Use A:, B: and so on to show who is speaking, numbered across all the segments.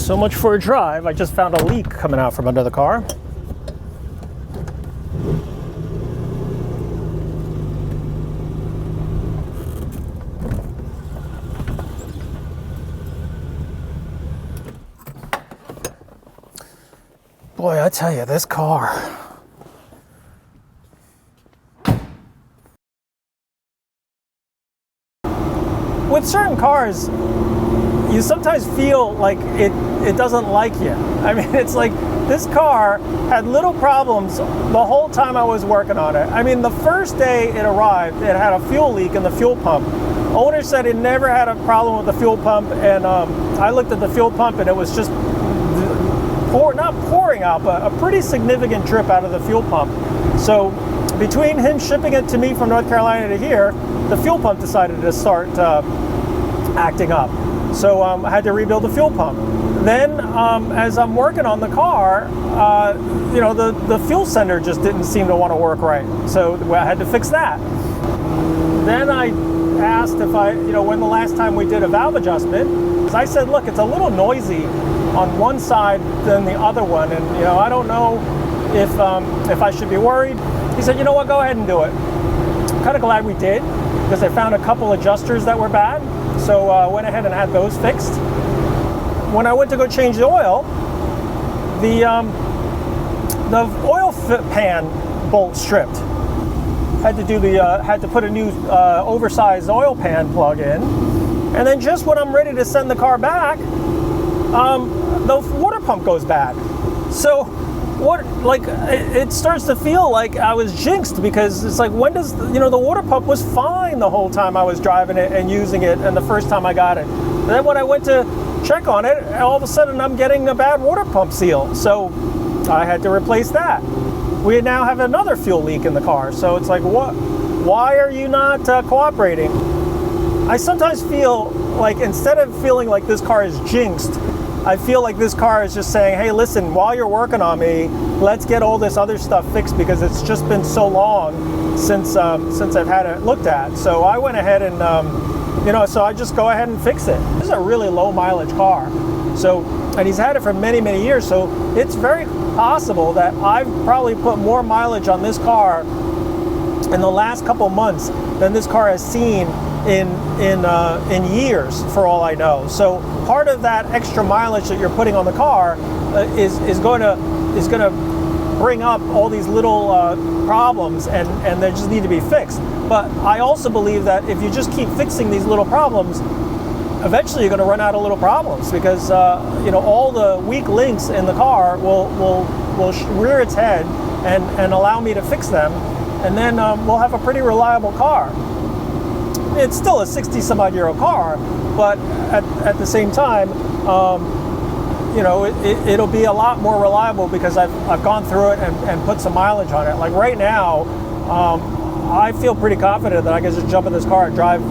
A: So much for a drive. I just found a leak coming out from under the car. Boy, I tell you, this car. With certain cars, you sometimes feel like it doesn't like you. I mean, it's like this car had little problems the whole time I was working on it. I mean, the first day it arrived, it had a fuel leak in the fuel pump. Owner said it never had a problem with the fuel pump, and I looked at the fuel pump and it was just not pouring out, but a pretty significant drip out of the fuel pump. So between him shipping it to me from North Carolina to here, the fuel pump decided to start acting up. So I had to rebuild the fuel pump. Then as I'm working on the car, you know, the fuel sender just didn't seem to want to work right. So I had to fix that. Then I asked if when the last time we did a valve adjustment, because I said, look, it's a little noisy on one side than the other one, and I don't know if I should be worried. He said, you know what, go ahead and do it. I'm kind of glad we did, because I found a couple adjusters that were bad, so I went ahead and had those fixed. When I went to go change the oil, the oil pan bolt stripped. Had to put a new oversized oil pan plug in, and then just when I'm ready to send the car back, the water pump goes bad. So it starts to feel like I was jinxed, because it's like, when does the water pump was fine the whole time I was driving it and using it, and the first time I got it. And then when I went to check on it, all of a sudden I'm getting a bad water pump seal. So I had to replace that. We now have another fuel leak in the car. So it's like, what? Why are you not cooperating? I sometimes feel like, instead of feeling like this car is jinxed, I feel like this car is just saying, hey, listen, while you're working on me, let's get all this other stuff fixed, because it's just been so long since I've had it looked at. So I went ahead and, so I just go ahead and fix it. This is a really low mileage car. So, and he's had it for many, many years. So it's very possible that I've probably put more mileage on this car in the last couple months than this car has seen in years, for all I know. So part of that extra mileage that you're putting on the car is going to bring up all these little problems, and they just need to be fixed. But I also believe that if you just keep fixing these little problems, eventually you're going to run out of little problems, because all the weak links in the car will rear its head and allow me to fix them, and then we'll have a pretty reliable car. It's still a 60-some-odd-year-old car, but at the same time, it'll be a lot more reliable, because I've gone through it and put some mileage on it. Like right now, I feel pretty confident that I can just jump in this car and drive,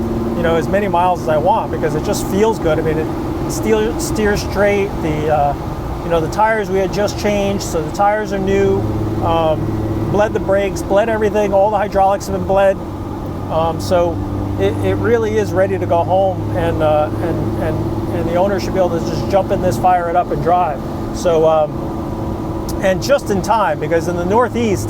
A: as many miles as I want, because it just feels good. I mean, it steers straight. The tires we had just changed, so the tires are new. Bled the brakes, bled everything. All the hydraulics have been bled. So it really is ready to go home, and the owner should be able to just jump in this, fire it up, and drive. So and just in time, because in the Northeast,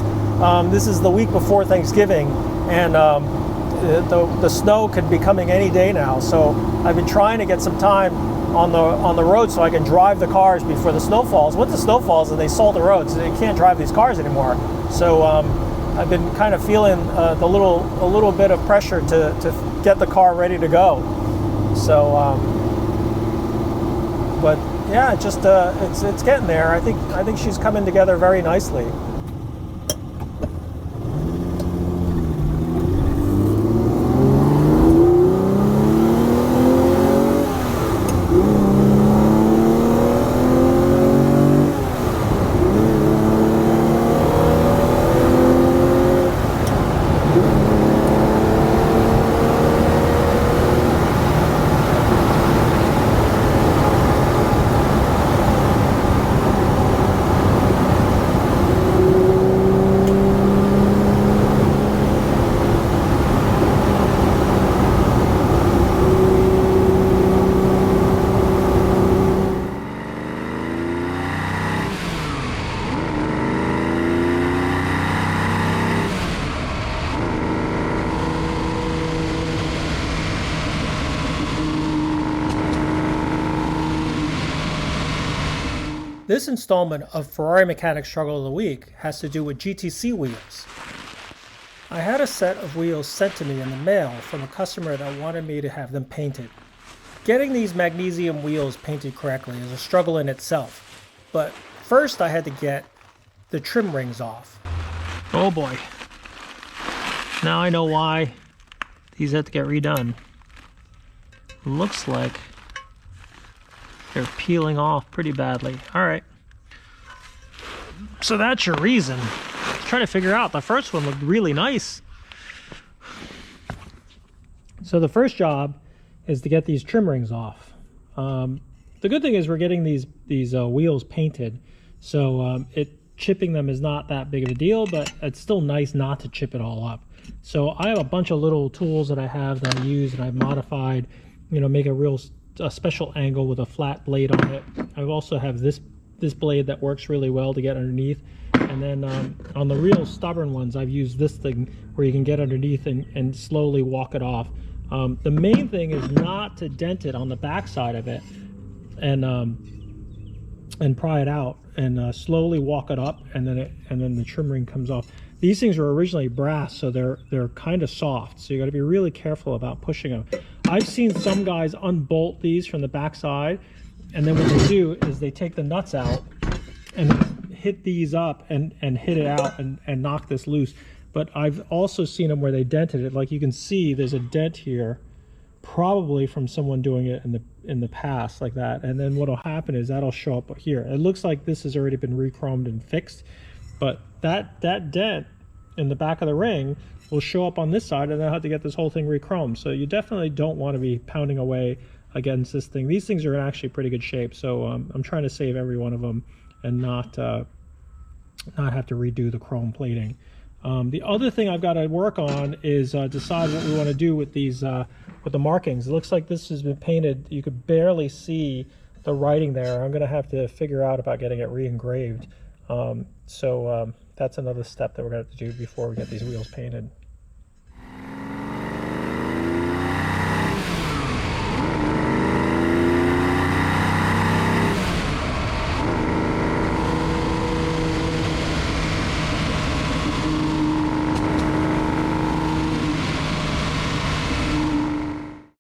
A: this is the week before Thanksgiving, and the snow could be coming any day now. So I've been trying to get some time on the road so I can drive the cars before the snow falls. Once the snow falls and they salt the roads, they can't drive these cars anymore. So I've been kind of feeling a little bit of pressure to get the car ready to go. So, but yeah, it's getting there. I think she's coming together very nicely. This installment of Ferrari Mechanic Struggle of the Week has to do with GTC wheels. I had a set of wheels sent to me in the mail from a customer that wanted me to have them painted. Getting these magnesium wheels painted correctly is a struggle in itself, but first I had to get the trim rings off. Oh boy. Now I know why these had to get redone. Looks like they're peeling off pretty badly. All right. So that's your reason. Trying to figure out, the first one looked really nice. So the first job is to get these trim rings off. The good thing is we're getting these wheels painted, so chipping them is not that big of a deal, but it's still nice not to chip it all up. So I have a bunch of little tools that I have that I use and I've modified, make a special angle with a flat blade on it. I also have this blade that works really well to get underneath. And then on the real stubborn ones, I've used this thing where you can get underneath and slowly walk it off. The main thing is not to dent it on the back side of it and pry it out and slowly walk it up, and then the trim ring comes off. These things were originally brass, so they're kind of soft, so you got to be really careful about pushing them. I've seen some guys unbolt these from the back side, and then what they do is they take the nuts out and hit these up and hit it out and knock this loose. But I've also seen them where they dented it. Like you can see, there's a dent here, probably from someone doing it in the past like that. And then what'll happen is that'll show up here. It looks like this has already been re-chromed and fixed, but that dent in the back of the ring will show up on this side, and then I'll have to get this whole thing re-chromed. So you definitely don't want to be pounding away against this thing. These things are in actually pretty good shape, so I'm trying to save every one of them and not have to redo the chrome plating. The other thing I've got to work on is decide what we want to do with these with the markings. It looks like this has been painted. You could barely see the writing there. I'm going to have to figure out about getting it re-engraved. So that's another step that we're going to have to do before we get these wheels painted.